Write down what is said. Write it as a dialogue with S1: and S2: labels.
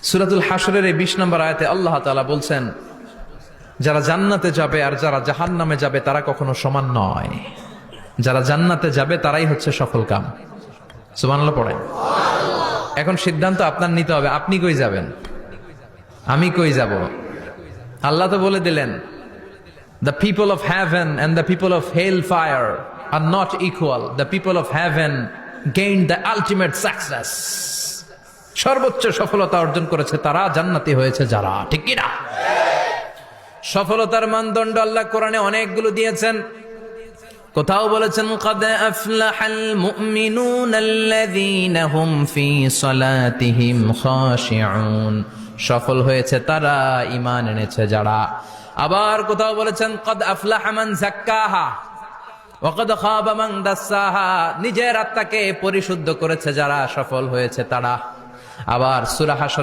S1: সূরাতুল হাশরের এই ২০ নম্বর আয়াতে আল্লাহ তাআলা বলছেন, যারা জান্নাতে যাবে আর যারা জাহান্নামে যাবে তারা কখনো সমান নয়। যারা জান্নাতে যাবে তারাই হচ্ছে সফল কাম। সুবহানাল্লাহ পড়েন। এখন সিদ্ধান্ত আপনার নিতে হবে, আপনি কই যাবেন, আমি কই যাব। আল্লাহ তো বলে দিলেন, the people of heaven and the people of hellfire are not equal. The people of heaven gained the ultimate success. সর্বোচ্চ সফলতা অর্জন করেছে তারা, জান্নাতি হয়েছে যারা। ঠিক কি না? সফলতার মানদণ্ড আল্লাহ কোরআনে অনেকগুলো দিয়েছেন। কোথাও বলেছেন, قد أفلح المؤمنون الذين هم في صلاتهم خاشعون। সফল হয়েছে তারা, ঈমান এনেছে যারা। আবার কোথাও বলেছেন, قد أفلح من زكاها وقد خاب من دساها। নিজের আত্মাকে পরিশুদ্ধ করেছে যারা, সফল হয়েছে তারা। আবার সূরা হাশর